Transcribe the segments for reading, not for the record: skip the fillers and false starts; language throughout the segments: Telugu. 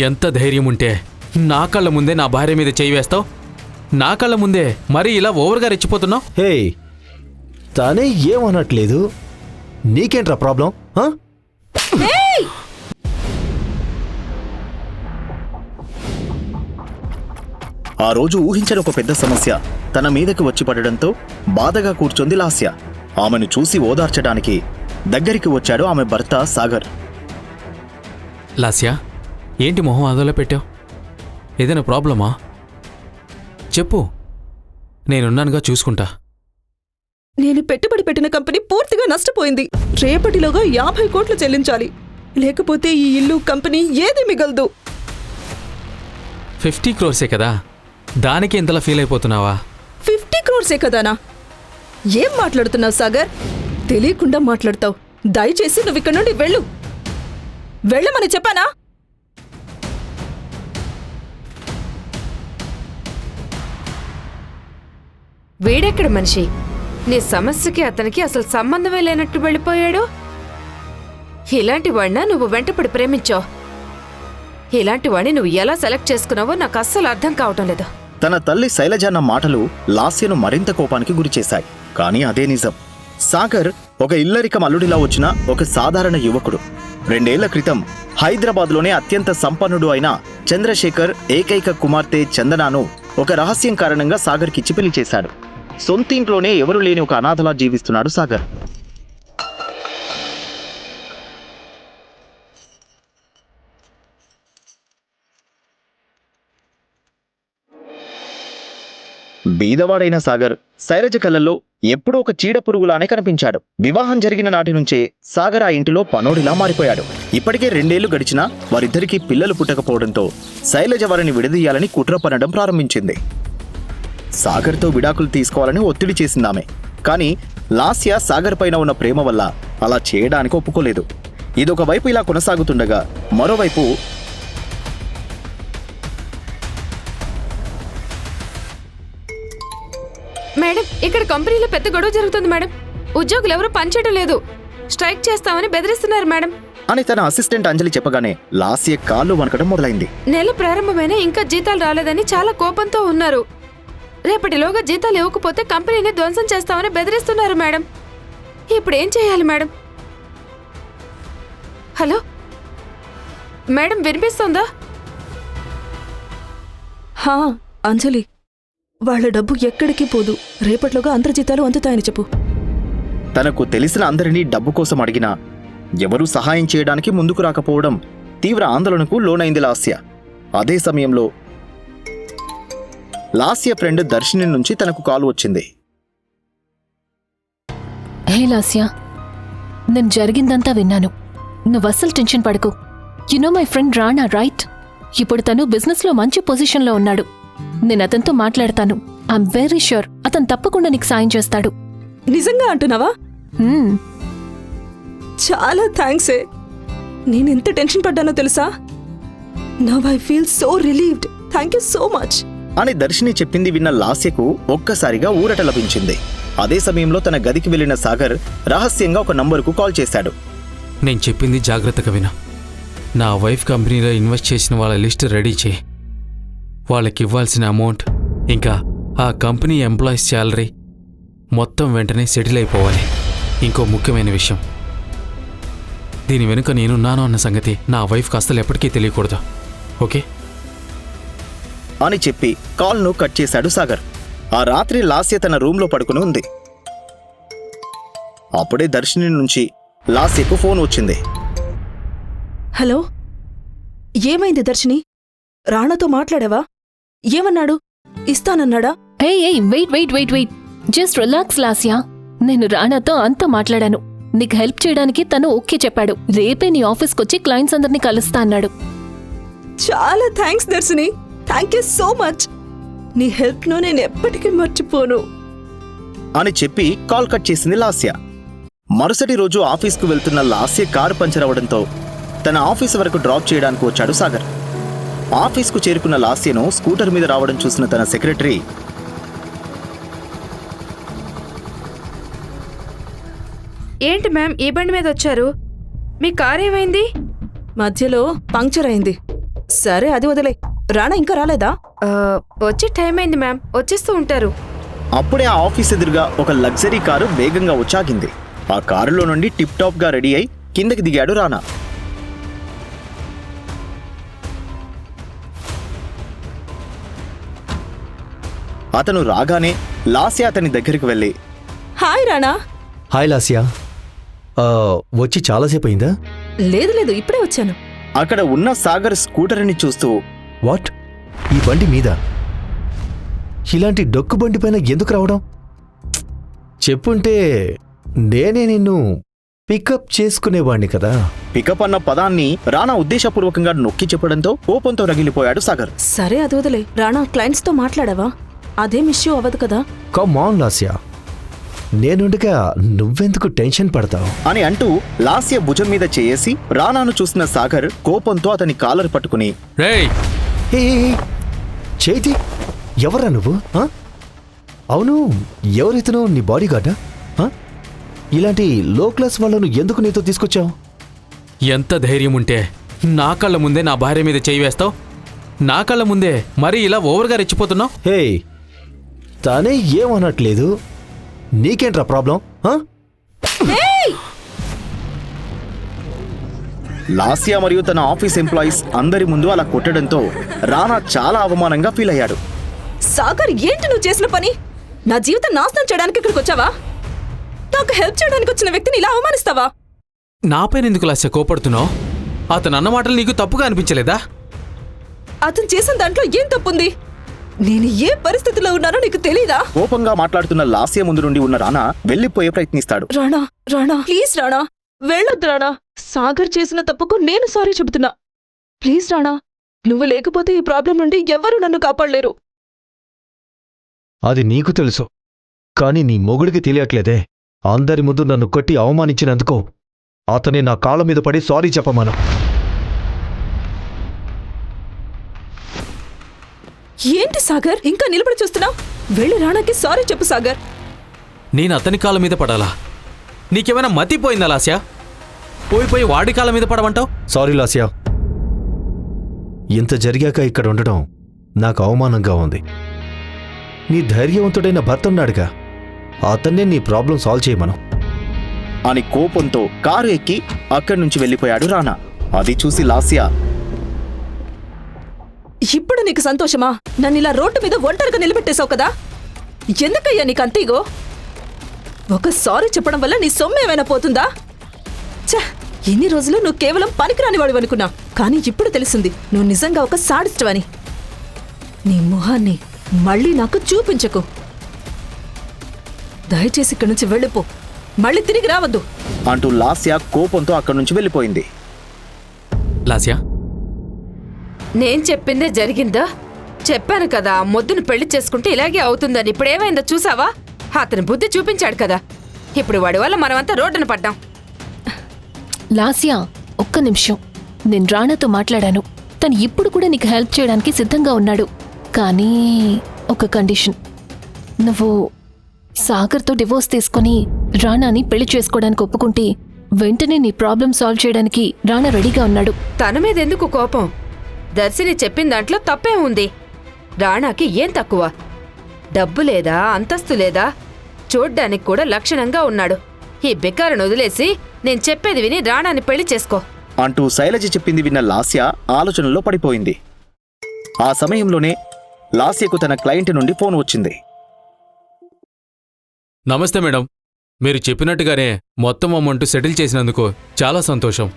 ఎంత ధైర్యం ఉంటే నా కళ్ళ ముందే నా భార్య మీద చేయి వేస్తావు? నా కళ్ళ ముందే మరీ ఇలా ఓవర్గా రెచ్చిపోతున్నావు? హే, తానే ఏమనట్లేదు, నీకేంట్రా ప్రాబ్లం? ఆ రోజు ఊహించని ఒక పెద్ద సమస్య తన మీదకి వచ్చి పడడంతో బాధగా కూర్చొంది లాస్య. ఆమెను చూసి ఓదార్చడానికి దగ్గరికి వచ్చాడు ఆమె భర్త సాగర్. లాస్యా, ఏంటి మొహం అదోలో పెట్టావు? ఏదైనా ప్రాబ్లమా? చెప్పు, నేనున్నానుగా, చూసుకుంటా. నేను పెట్టుబడి పెట్టిన కంపెనీ పూర్తిగా నష్టపోయింది. రేపటిలోగా 50 కోట్లు చెల్లించాలి, లేకపోతే ఈ ఇల్లు కంపెనీ ఏది మిగలదు. 50 crores కదా, దానికి ఇంతలా ఫీల్ అయిపోతున్నావా? 50 crores కదానా? ఏం మాట్లాడుతున్నావు సాగర్? తెలియకుండా మాట్లాడతావు. దయచేసి నువ్వు ఇక్కడ నుండి వెళ్ళు. వెళ్ళమని చెప్పానా? వీడెక్కడ మనిషి? నీ సమస్యకి అతనికి అసలు సంబంధమే లేనట్టు వెళ్ళిపోయాడు. ఇలాంటి వాడినా నువ్వు వెంటపడి ప్రేమించావు? ఇలాంటి వాడిని నువ్వు ఎలా సెలెక్ట్ చేసుకున్నావో నాకు అస్సలు అర్థం కావటం లేదు. తన తల్లి శైలజన్న మాటలు లాస్యను మరింత కోపానికి గురిచేశాయి. కానీ అదే నిజం. సాగర్ ఒక ఇల్లరికం అల్లుడిలా వచ్చిన ఒక సాధారణ యువకుడు. 2 ఏళ్ల క్రితం హైదరాబాద్లోనే అత్యంత సంపన్నుడు అయిన చంద్రశేఖర్ ఏకైక కుమార్తె చందనాను ఒక రహస్యం కారణంగా సాగర్కిచ్చి పెళ్లి చేశాడు. సొంతింట్లోనే ఎవరు లేని ఒక అనాథలా జీవిస్తున్నాడు సాగర్. బీదవాడైన సాగర్ శైలజ కళ్ళల్లో ఎప్పుడూ ఒక చీడ పురుగులానే కనిపించాడు. వివాహం జరిగిన నాటి నుంచే సాగర్ ఆ ఇంటిలో పనోడిలా మారిపోయాడు. ఇప్పటికే 2 ఏళ్లు గడిచినా వారిద్దరికీ పిల్లలు పుట్టకపోవడంతో శైలజ వారిని విడదీయాలని కుట్ర పనడం ప్రారంభించింది. సాగర్తో విడాకులు తీసుకోవాలని ఒత్తిడి చేసిందామె. కానీ లాస్య సాగర్ పైన ఉన్న ప్రేమ వల్ల అలా చేయడానికి ఒప్పుకోలేదు. ఇదొక వైపు ఇలా కొనసాగుతుండగా మరోవైపు మేడం, ఇక్కడ కంపెనీలో పెద్ద గొడవ జరుగుతుంది మేడం. ఉద్యోగులు ఎవరూ పనిచేయడం లేదు, స్ట్రైక్ చేస్తామని బెదిరిస్తున్నారు మేడం అని తన అసిస్టెంట్ అంజలి చెప్పగానే లాస్య కాళ్ళు వణకడం మొదలైంది. నెల ప్రారంభమైన ఇంకా జీతాలు రాలేదని చాలా కోపంతో ఉన్నారు. రేపటిలోగా జీతాలు ఇవ్వకపోతే కంపెనీని ధ్వంసం చేస్తామని బెదిరిస్తున్నారు మేడం. ఇప్పుడు ఏం చేయాలి మేడం? హలో మేడం, వినిపిస్తుందా? హా అంజలి, వాళ్ళ డబ్బు ఎక్కడికి పోదు. రేపట్లోగా అందరి జీతాలు అందుతాయని చెప్పు. తనకు తెలిసిన అందరినీ డబ్బు కోసం అడిగినా ఎవరూ సహాయం చేయడానికి ముందుకు రాకపోవడం తీవ్ర ఆందోళనకు లోనైంది లాస్య. అదే సమయంలో లాస్య ఫ్రెండ్ దర్శిని నుంచి తనకు కాల్ వచ్చింది. హే లాస్య, నేను జరిగిందంతా విన్నాను. నువ్వు అస్సలు టెన్షన్ పడకు. You know my friend Rana, right? ఇప్పుడు తను బిజినెస్లో మంచి పొజిషన్లో ఉన్నాడు. నేను అతనితో మాట్లాడతాను. ఐఎమ్ వెరీ ష్యూర్ అతను తప్పకుండా నీకు సాయం చేస్తాడు. నిజంగా అంటున్నావా? చాలా థ్యాంక్స్. నేనెంత టెన్షన్ పడ్డానో తెలుసా? Now I feel so relieved. Thank you so much అని దర్శిని చెప్పింది విన్న లాస్యకు ఒక్కసారిగా ఊరట లభించింది. అదే సమయంలో తన గదికి వెళ్లిన సాగర్ రహస్యంగా ఒక నంబరుకు కాల్ చేశాడు. నేను చెప్పింది జాగ్రత్తగా విను. నా వైఫ్ కంపెనీలో ఇన్వెస్ట్ చేసిన వాళ్ళ లిస్ట్ రెడీ చేయి. వాళ్ళకి ఇవ్వాల్సిన అమౌంట్, ఇంకా ఆ కంపెనీ ఎంప్లాయీస్ శాలరీ మొత్తం వెంటనే సెటిల్ అయిపోవాలి. ఇంకో ముఖ్యమైన విషయం, దీని వెనుక నేనున్నాను అన్న సంగతి నా వైఫ్కి అస్సలు ఎప్పటికీ తెలియకూడదు, ఓకే? అని చెప్పి కాల్ను కట్ చేశాడు సాగర్. ఆ రాత్రి లాస్య తన రూంలో పడుకుని ఉంది. అప్పుడే దర్శిని నుంచి లాస్యకు ఫోన్ వచ్చింది. హలో, ఏమైంది దర్శిని? రాణాతో మాట్లాడావా? ఏమన్నాడు? ఇస్తానన్నాడా? ఏయ్ wait wait wait wait just relax Lasya. నేను రాణాతో అంతా మాట్లాడాను. నీకు హెల్ప్ చేయడానికి తను ఓకే చెప్పాడు. రేపే నీ ఆఫీస్కొచ్చి క్లయింట్స్ అందరినీ కలుస్తా అన్నాడు. చాలా thanks Darshini. Thank you so much. నీ హెల్ప్ను నేను ఎప్పటికీ మర్చిపోను అని చెప్పి కాల్ కట్ చేసింది లాస్య. మరుసటి రోజు ఆఫీస్కు వెళ్తున్న లాస్య కారు పంచర్ అవడంతో తన ఆఫీస్ వరకు డ్రాప్ చేయడానికి వచ్చాడు సాగర్. ఆఫీస్కు చేరుకున్న లాస్యను స్కూటర్ మీద రావడం చూసిన తన సెక్రటరీ, ఏంటి మ్యామ్, ఈ బండి మీద వచ్చారు? మీ కార్ ఏమైంది? మధ్యలో పంక్చర్ అయింది. సరే అది వదిలే. రాణా ఇంకా రాలేదా? వచ్చే టైం అయింది మ్యామ్, వచ్చేస్తూ ఉంటారు. అప్పుడే ఆ ఆఫీస్ ఎదురుగా ఒక లగ్జరీ కారు వేగంగా వచ్చాగింది. ఆ కారులో నుండి టిప్ టాప్ గా రెడీ అయి కిందకి దిగాడు రానా. అతను రాగానే లాస్య అతని దగ్గరికి వెళ్ళి, హాయ్ రాణా. హాయ్ లాస్యా. వచ్చి చాలాసేపు అయిందా? లేదు లేదు, ఇప్పుడే వచ్చాను. అక్కడ ఉన్న సాగర్ స్కూటర్ని చూస్తూ, వాట్? ఈ బండి మీద? ఇలాంటి డొక్కు బండి పైన ఎందుకు రావడం? చెప్పుంటే నేనే నిన్ను పికప్ చేసుకునేవాణ్ణి కదా. పికప్ అన్న పదాన్ని రానా ఉద్దేశపూర్వకంగా నొక్కి చెప్పడంతో కోపంతో రగిలిపోయాడు సాగర్. సరే అది వదిలే. రాణా, క్లయింట్స్ తో మాట్లాడావా? అదేం ఇష్యూ అవ్వదు కదా? కమ్ ఆన్ లాస్యా, నేనుండగా నువ్వెందుకు టెన్షన్ పడతావు? అని అంటూ లాస్య భుజం మీద చేసి రానాను చూసిన సాగర్ కోపంతో అతని కాలర్ పట్టుకుని, రేయ్, హే చేతి, ఎవరా నువ్వు? అవును, ఎవరితను? నీ బాడీ గార్డా? ఇలాంటి లో క్లాస్ వాళ్ళను ఎందుకు నీతో తీసుకొచ్చావు? ఎంత ధైర్యం ఉంటే నా కళ్ళ ముందే నా భార్య మీద చేయి వేస్తావు? నా కళ్ళ ముందే మరి ఇలా ఓవర్గా రెచ్చిపోతున్నావు? హే, తానే ఏమనట్లేదు, నీకేంట్రా ప్రాబ్లం? లాస్య మరియు తన ఆఫీస్ ఎంప్లాయీస్ అందరి ముందు అలా కొట్టడంతో రానా చాలా అవమానంగా ఫీల్ అయ్యాడు. సాగర్, ఏంటి నువ్వు చేసిన పని? నా జీవితం నాశనం చేయడానికి ఇక్కడికి వచ్చావా? నాకు హెల్ప్ చేయడానికి వచ్చిన వ్యక్తిని ఇలా అవమానిస్తావా? నాపైన ఎందుకు లాస్య కోపడుతున్నావు? అతను అన్న మాటలు నీకు తప్పుగా అనిపించలేదా? అతను చేసిన దాంట్లో ఏం తప్పుంది? నేను ఏ పరిస్థితిలో ఉన్నానో నీకు తెలీదా? కోపంగా మాట్లాడుతున్న లాస్య ముందు నుండి ఉన్న రానా వెళ్లిపోయే ప్రయత్నిస్తాడు. రాణా, రాణా, ప్లీజ్ రాణా, వెళ్ళొద్దు రాణా. సాగర్ చేసిన తప్పుకు నేను సారీ చెబుతున్నా. ప్లీజ్ రాణా, నువ్వు లేకపోతే ఈ ప్రాబ్లం నుండి ఎవ్వరూ నన్ను కాపాడలేరు. అది నీకు తెలుసు, కానీ నీ మొగుడికి తెలియట్లేదే. అందరి ముందు నన్ను కొట్టి అవమానించినందుకు అతనే నా కాళ్ళ మీద పడి సారీ చెప్పమను. ఏంటి సాగర్, ఇంకా నిలబడి చూస్తున్నావు? వెళ్ళి రాణాకి సారీ చెప్పు సాగర్. నేను అతని కాళ్ళ మీద పడాలా? నీకేమైనా మతిపోయిందా లాస్య? పోయి వాడి కాళ్ళ మీద పడమంటావు? సారీ లాస్యా, ఇంత జరిగాక ఇక్కడ ఉండడం నాకు అవమానంగా ఉంది. నీ ధైర్యవంతుడైన భర్త ఉన్నాడుగా, అతన్నే నీ ప్రాబ్లం సాల్వ్ చేయమను అని కోపంతో కారు ఎక్కి అక్కడి నుంచి వెళ్లిపోయాడు రానా. అది చూసి లాస్య, ఇప్పుడు నీకు సంతోషమా? నన్ను ఇలా రోడ్డు మీద ఒంటరిగా నిలబెట్టేశావు కదా? ఎందుకయ్యా నీకు అంతేగో? ఒక సారీ చెప్పడం వల్ల నీ సొమ్ము ఏమైనా పోతుందా? ఛ, ఇన్ని రోజులు నువ్వు కేవలం పనికిరాని వాడు అనుకున్నా, కానీ ఇప్పుడు తెలిసింది నువ్వు నిజంగా ఒక సాడిస్ట్ అని. నీ మొహాన్ని మళ్ళీ నాకు చూపించకు. దయచేసి ఇక్కడి నుంచి వెళ్ళిపో, మళ్ళీ తిరిగి రావద్దు అంటూ లాస్య కోపంతో అక్కడి నుంచి వెళ్లిపోయింది. లాస్య, నేను చెప్పిందే జరిగిందా? చెప్పాను కదా, మొద్దును పెళ్లి చేసుకుంటే ఇలాగే అవుతుందని. ఇప్పుడేమైందో చూసావా? అతను బుద్ధి చూపించాడు కదా, ఇప్పుడు వాడి వల్ల మనమంతా రోడ్డున పడ్డాం. లాస్యా, ఒక్క నిమిషం. నేను రాణాతో మాట్లాడాను. తను ఇప్పుడు కూడా నీకు హెల్ప్ చేయడానికి సిద్ధంగా ఉన్నాడు. కానీ ఒక కండిషన్. నువ్వు సాగర్తో డివోర్స్ తీసుకుని రాణాని పెళ్లి చేసుకోవడానికి ఒప్పుకుంటే వెంటనే నీ ప్రాబ్లం సాల్వ్ చేయడానికి రాణా రెడీగా ఉన్నాడు. తన మీద ఎందుకు కోపం? దర్శిని చెప్పిన దాంట్లో తప్పే ఉంది. రాణాకి ఏం తక్కువ? డబ్బు లేదా, అంతస్తు లేదా? చూడ్డానికి కూడా లక్షణంగా ఉన్నాడు. ఈ బికారును వదిలేసి నేను చెప్పేది విని రాణాని పెళ్లి చేసుకో అంటూ శైలజ చెప్పింది విన్న లాస్య ఆలోచనలో పడిపోయింది. ఆ సమయంలోనే లాస్యకు తన క్లయింట్ నుండి ఫోన్ వచ్చింది. నమస్తే మేడం. మీరు చెప్పినట్టుగానే మొత్తం అమౌంట్ సెటిల్ చేసినందుకు చాలా సంతోషం.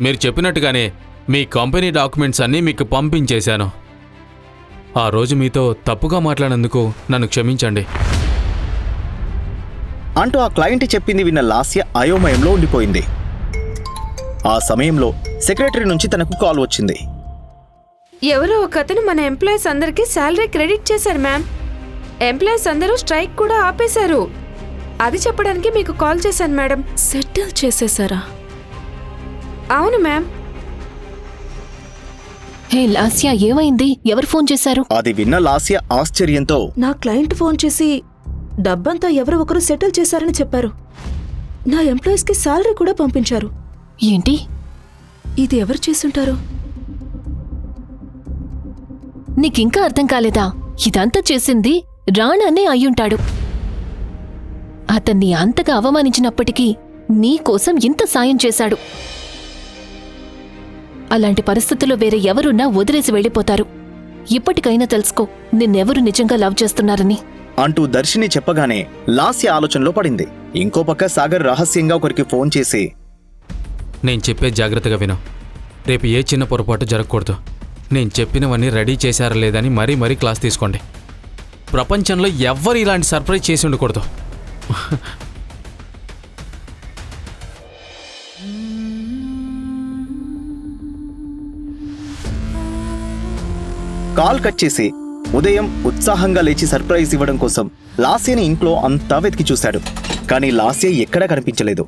మీరు చెప్పినట్టుగానే మీ కంపెనీ డాక్యుమెంట్స్ అన్నీ మీకు పంపించేశాను. ఆ రోజు మీతో తప్పుగా మాట్లాడినందుకు నన్ను క్షమించండి అంటూ ఆ క్లయింట్ చెప్పింది విన్న లాస్య అయోమయంలో ఉండిపోయింది. ఆ సమయంలో సెక్రటరీ నుంచి తనకు కాల్ వచ్చింది. ఎవరో ఒకతను మన ఎంప్లాయీస్ అందరికీ శాలరీ క్రెడిట్ చేశారు మ్యామ్. ఎంప్లాయీస్ అందరూ స్ట్రైక్ కూడా ఆపేశారు. అది చెప్పడానికి మీకు కాల్ చేశాను మేడం. సెటిల్ చేసేసారా? అవును మ్యామ్. హే లాస్యా, ఏమైంది? ఎవరు ఫోన్ చేశారు? అది విన్న లాస్య ఆశ్చర్యంతో, నా క్లయింట్ ఫోన్ చేసి డబ్బంతా ఎవరో ఒకరు సెటిల్ చేశారని చెప్పారు. నా ఎంప్లాయీస్కి శాలరీ కూడా పంపించారు. ఏంటి? ఇది ఎవరు చేసుంటారు? నీకింకా అర్థం కాలేదా? ఇదంతా చేసింది రాణానే అయ్యుంటాడు. అతన్ని అంతగా అవమానించినప్పటికీ నీకోసం ఇంత సాయం చేశాడు. అలాంటి పరిస్థితుల్లో వేరే ఎవరున్నా వదిలేసి వెళ్ళిపోతారు. ఇప్పటికైనా తెలుసుకో నిన్నెవరు నిజంగా లవ్ చేస్తున్నారని అంటూ దర్శిని చెప్పగానే లాస్య ఆలోచనలో పడింది. ఇంకో పక్క సాగర్ రహస్యంగా ఒకరికి ఫోన్ చేసి, నేను చెప్పే జాగ్రత్తగా విను. రేపు ఏ చిన్న పొరపాటు జరగకూడదు. నేను చెప్పినవన్నీ రెడీ చేశారా లేదని మరీ క్లాస్ తీసుకోండి. ప్రపంచంలో ఎవ్వరు ఇలాంటి సర్ప్రైజ్ చేసి ఉండకూడదు. కాల్ కట్ చేసి ఉదయం ఉత్సాహంగా లేచి సర్ప్రైజ్ ఇవ్వడం కోసం లాస్యని ఇంట్లో అంతా వెతికి చూశాడు. కానీ లాస్య ఎక్కడా కనిపించలేదు.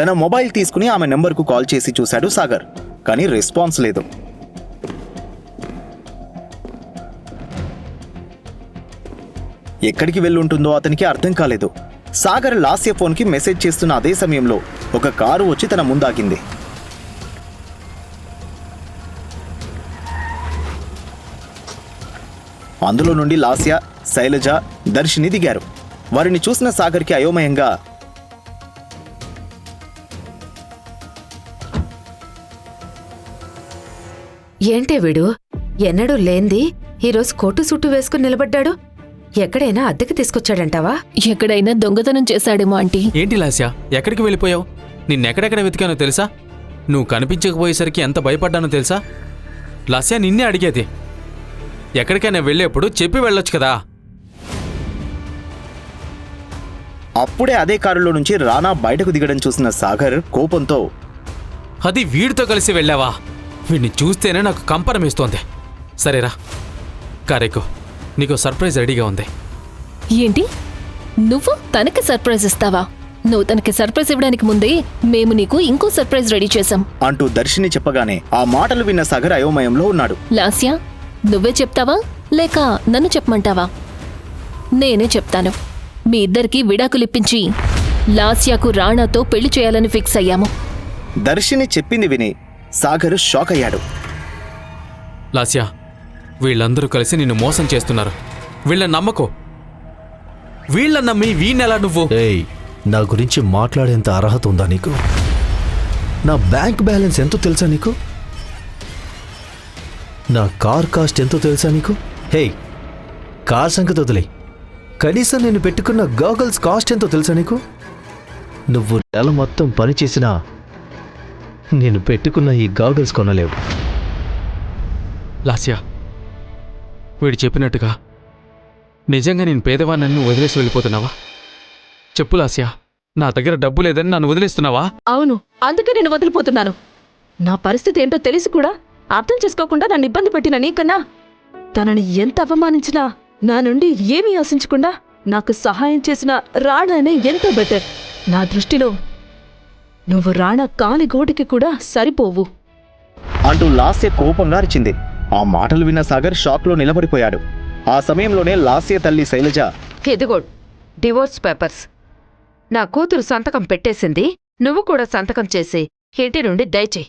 తన మొబైల్ తీసుకుని ఆమె నెంబర్కు కాల్ చేసి చూశాడు సాగర్. కానీ రెస్పాన్స్ లేదు. ఎక్కడికి వెళ్ళుంటుందో అతనికి అర్థం కాలేదు. సాగర్ లాస్య ఫోన్కి మెసేజ్ చేస్తున్న అదే సమయంలో ఒక కారు వచ్చి తన ముందాగింది. అందులో నుండి లాస్య, శైలజ, దర్శిని దిగారు. వారిని చూసిన సాగర్కి అయోమయంగా, ఏంటే వీడు ఎన్నడూ లేంది ఈరోజు కోటు సుట్టు వేసుకుని నిలబడ్డాడు? ఎక్కడైనా అద్దెకి తీసుకొచ్చాడంటావా? ఎక్కడైనా దొంగతనం చేశాడేమో ఆంటీ. ఏంటి లాస్య, ఎక్కడికి వెళ్ళిపోయావు? నిన్నెక్కడెక్కడ వెతికానో తెలుసా? నువ్వు కనిపించకపోయేసరికి ఎంత భయపడ్డానో తెలుసా? లాస్య, నిన్నే అడిగేది. ఎక్కడికైనా వెళ్ళేప్పుడు చెప్పి వెళ్ళొచ్చు కదా. అప్పుడే అదే కారులో నుంచి రానా బయటకు దిగడం చూసిన సాగర్ కోపంతో, అది వీడితో కలిసి వెళ్ళావా? వీడిని చూస్తేనే నాకు కంపరమేస్తోంది. సరేరా, కారేకో, నీకు సర్ప్రైజ్ రెడీగా ఉంది. ఏంటి? నువ్వు తనకి సర్ప్రైజ్ ఇస్తావా? నువ్వు తనకి సర్ప్రైజ్ ఇవ్వడానికి ముందే మేము నీకు ఇంకో సర్ప్రైజ్ రెడీ చేశాం అంటూ దర్శిని చెప్పగానే ఆ మాటలు విన్న సాగర్ అయోమయంలో ఉన్నాడు. లాస్య, నువ్వే చెప్తావా లేక నన్ను చెప్పమంటావా? నేనే చెప్తాను. మీ ఇద్దరికి విడాకులిప్పించి లాస్యాకు రాణాతో పెళ్లి చేయాలని ఫిక్స్ అయ్యాము. దర్శిని చెప్పింది విని సాగర్ షాక్ అయ్యాడు. లాస్య, వీళ్ళందరూ కలిసి నిన్ను మోసం చేస్తున్నారు. వీళ్ళని నమ్మకో. వీళ్ళని నమ్మి వీణెలా నువ్వు? ఏయ్, నా గురించి మాట్లాడేంత అర్హత ఉందా నీకు? నా బ్యాంక్ బ్యాలెన్స్ ఎంతో తెలుసా నీకు? నా కార్ కాస్ట్ ఎంతో తెలుసా నీకు? హే, కార్ సంగతి వదిలే. కనీసం నేను పెట్టుకున్న గాగల్స్ కాస్ట్ ఎంతో తెలుసా నీకు? నువ్వు నెల మొత్తం పని చేసినా నేను పెట్టుకున్న ఈ గాగల్స్ కొనలేవు. లాస్య, వీడు చెప్పినట్టుగా నిజంగా నేను పేదవాణ్ణి వదిలేసి వెళ్ళిపోతున్నావా? చెప్పు లాస్య, నా దగ్గర డబ్బు లేదని నన్ను వదిలేస్తున్నావా? అవును, అందుకే నేను వదిలిపోతున్నాను. నా పరిస్థితి ఏంటో తెలిసి కూడా అర్థం చేసుకోకుండా నన్ను ఇబ్బంది పెట్టిన నీకన్నా తనని ఎంత అవమానించినా నా నుండి ఏమీ ఆశించకుండా నాకు సహాయం చేసిన రాణానే ఎంతో బెటర్. నా దృష్టిలో నువ్వు రాణా కాలి గోటికి కూడా సరిపోవు అంటూ లాస్య కోపంగా అరిచింది. ఆ మాటలు విన్న సాగర్ షాక్లో నిలబడిపోయాడు. ఆ సమయంలోనే లాస్య తల్లి శైలజ, ఇదిగో డివోర్స్ పేపర్స్. నా కూతురు సంతకం పెట్టేసింది, నువ్వు కూడా సంతకం చేసి ఇంటి నుండి దయచేయి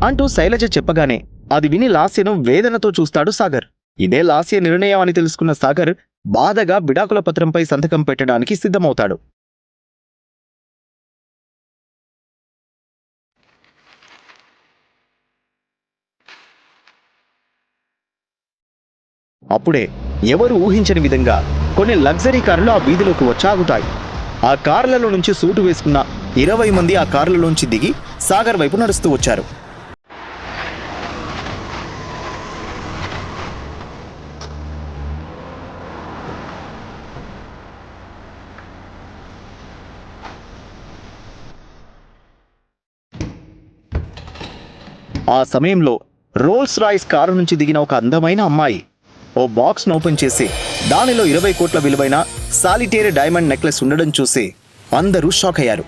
అంటూ శైలజ చెప్పగానే అది విని లాస్యను వేదనతో చూస్తాడు సాగర్. ఇదే లాస్య నిర్ణయం అని తెలుసుకున్న సాగర్ బాధగా విడాకుల పత్రంపై సంతకం పెట్టడానికి సిద్ధమవుతాడు. అప్పుడే ఎవరు ఊహించని విధంగా కొన్ని లగ్జరీ కార్లు ఆ వీధిలోకి వచ్చాగుతాయి. ఆ కార్లలో నుంచి సూటు వేసుకున్న 20 మంది ఆ కార్లలోంచి దిగి సాగర్ వైపు నడుస్తూ వచ్చారు. ఆ సమయంలో రోల్స్ రాయ్స్ కారు నుంచి దిగిన ఒక అందమైన అమ్మాయి ఓ బాక్స్ను ఓపెన్ చేసి దానిలో 20 కోట్ల విలువైన సాలిటేర్ డైమండ్ నెక్లెస్ ఉండడం చూసి అందరూ షాక్ అయ్యారు.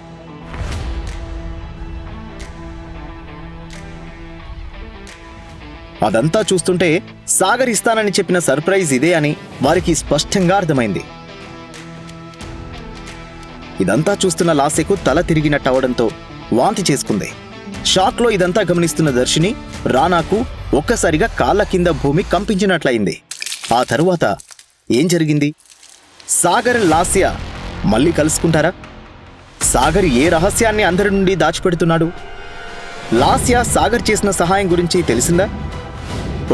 అదంతా చూస్తుంటే సాగర్ ఇస్తానని చెప్పిన సర్ప్రైజ్ ఇదే అని వారికి స్పష్టంగా అర్థమైంది. ఇదంతా చూస్తున్న లాస్యకు తల తిరిగినట్టవడంతో వాంతి చేసుకుంది. షాక్లో ఇదంతా గమనిస్తున్న దర్శిని రానాకు ఒక్కసారిగా కాళ్ళ కింద భూమి కంపించినట్లయింది. ఆ తరువాత ఏం జరిగింది? సాగర్, లాస్య మళ్ళీ కలుసుకుంటారా? సాగర్ ఏ రహస్యాన్ని అందరి నుండి దాచిపెడుతున్నాడు? లాస్య సాగర్ చేసిన సహాయం గురించి తెలిసిందా?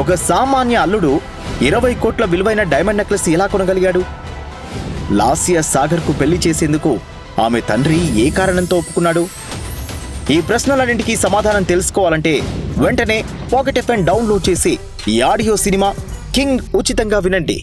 ఒక సామాన్య అల్లుడు 20 కోట్ల విలువైన డైమండ్ నెక్లెస్ ఎలా కొనగలిగాడు? లాస్య సాగర్కు పెళ్లి చేసేందుకు ఆమె తండ్రి ఏ కారణంతో ఒప్పుకున్నాడు? ఈ ప్రశ్నలన్నింటికీ సమాధానం తెలుసుకోవాలంటే వెంటనే పాకెట్ FM డౌన్లోడ్ చేసి ఈ ఆడియో సినిమా కింగ్ ఉచితంగా వినండి.